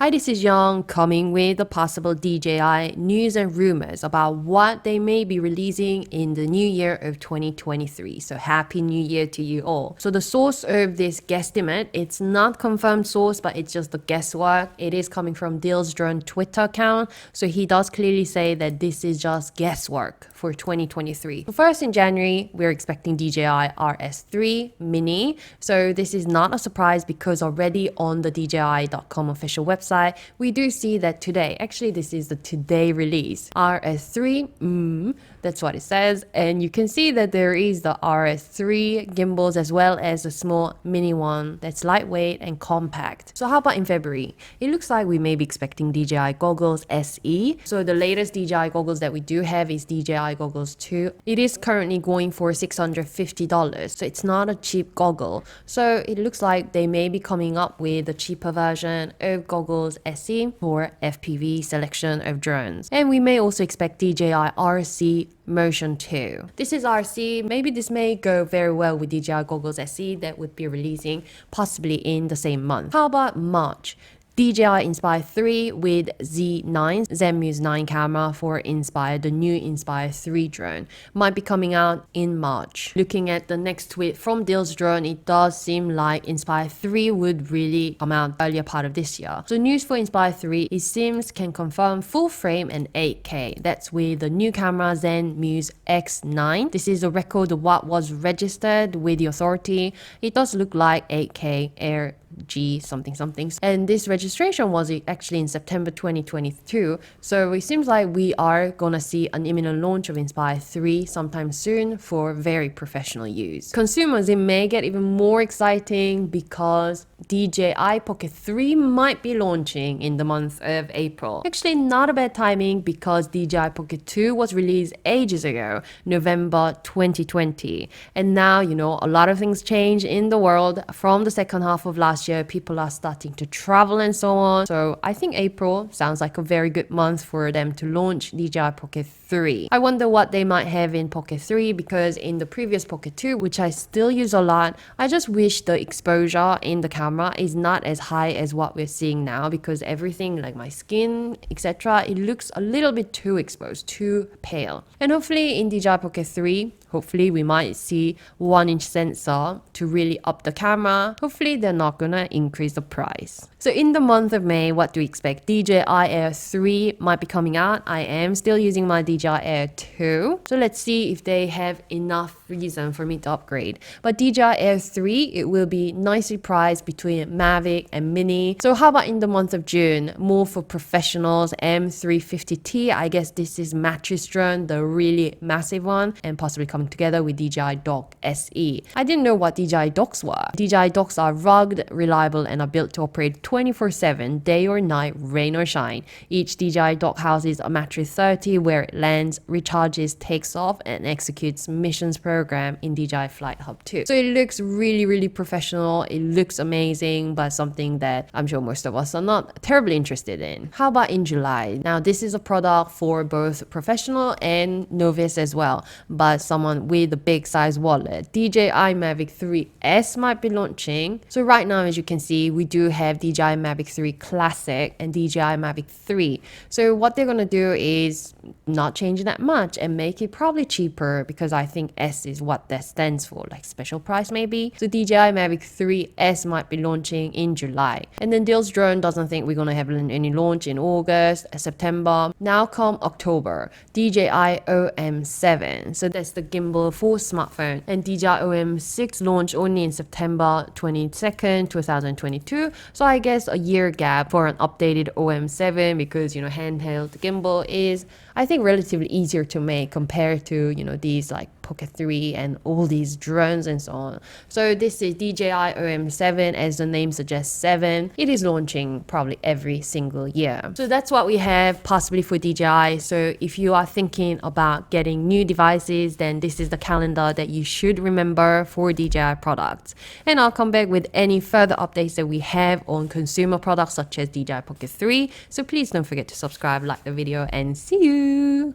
Hi, this is Young coming with the possible DJI news and rumors about what they may be releasing in the new year of 2023. So happy new year to you all. So the source of this guesstimate, it's not confirmed source, but it's just the guesswork. It is coming from Dill's Drone Twitter account. So he does clearly say that this is just guesswork for 2023. So first in January, we're expecting DJI RS3 Mini. So this is not a surprise because already on the DJI.com official website, we do see that today, actually this is the today release, RS3, that's what it says. And you can see that there is the RS3 gimbals as well as a small mini one that's lightweight and compact. So how about in February? It looks like we may be expecting DJI Goggles SE. So the latest DJI goggles that we do have is DJI Goggles 2. It is currently going for $650. So it's not a cheap goggle. So it looks like they may be coming up with a cheaper version of Goggles SE for FPV selection of drones. And we may also expect DJI RC Motion 2. This is RC. Maybe this may go very well with DJI Goggles SE that would be releasing possibly in the same month. How about March? DJI Inspire 3 with Z9, Zenmuse 9 camera for Inspire, the new Inspire 3 drone, might be coming out in March. Looking at the next tweet from Dill's Drone, it does seem like Inspire 3 would really come out earlier part of this year. So news for Inspire 3, it seems can confirm full frame and 8K. That's with the new camera Zenmuse X9. This is a record of what was registered with the authority. It does look like 8K Air G something, and this registration was actually in September 2022. So it seems like we are gonna see an imminent launch of Inspire 3 sometime soon for very professional use. Consumers, it may get even more exciting because DJI Pocket 3 might be launching in the month of April. Actually not a bad timing because DJI Pocket 2 was released ages ago, November 2020, and now a lot of things change in the world. From the second half of last year, people are starting to travel and so on. So I think April sounds like a very good month for them to launch DJI Pocket 3. I wonder what they might have in Pocket 3 because in the previous Pocket 2, which I still use a lot, I just wish the exposure in the camera is not as high as what we're seeing now because everything like my skin, etc., it looks a little bit too exposed, too pale. And hopefully in DJI Pocket 3, hopefully we might see 1-inch sensor to really up the camera. Hopefully they're not gonna increase the price. So in the month of May, what do we expect? DJI Air 3 might be coming out. I am still using my DJI Air 2. So let's see if they have enough reason for me to upgrade. But DJI Air 3, it will be nicely priced between Mavic and Mini. So how about in the month of June? More for professionals, M350T. I guess this is mattress drone, the really massive one, and possibly coming together with DJI Dock SE. I didn't know what DJI Docks were. DJI Docks are rugged, reliable, and are built to operate 24/7, day or night, rain or shine. Each DJI Dock houses a mattress 30 where it lands, recharges, takes off, and executes missions program in DJI Flight Hub 2. So it looks really, really professional. It looks amazing, but something that I'm sure most of us are not terribly interested in. How about in July? Now, this is a product for both professional and novice as well, but someone with a big size wallet. DJI Mavic 3S might be launching. So right now, as you can see, we do have DJI Mavic 3 Classic and DJI Mavic 3. So what they're gonna do is not change that much and make it probably cheaper because I think S is what that stands for, like special price maybe. So DJI Mavic 3S might be launching in July. And then Dill's Drone doesn't think we're gonna have any launch in August, September. Now come October, DJI OM7. So that's the gimbal for smartphone. And DJI OM6 launched only in September 22nd, 2022. So I guess a year gap for an updated OM7 because, handheld gimbal is, I think, relatively easier to make compared to, these like Pocket 3 and all these drones and so on. So this is DJI OM7, as the name suggests, 7. It is launching probably every single year. So that's what we have possibly for DJI. So if you are thinking about getting new devices, then this is the calendar that you should remember for DJI products. And I'll come back with any further updates that we have on consumer products such as DJI Pocket 3. So please don't forget to subscribe, like the video, and see you.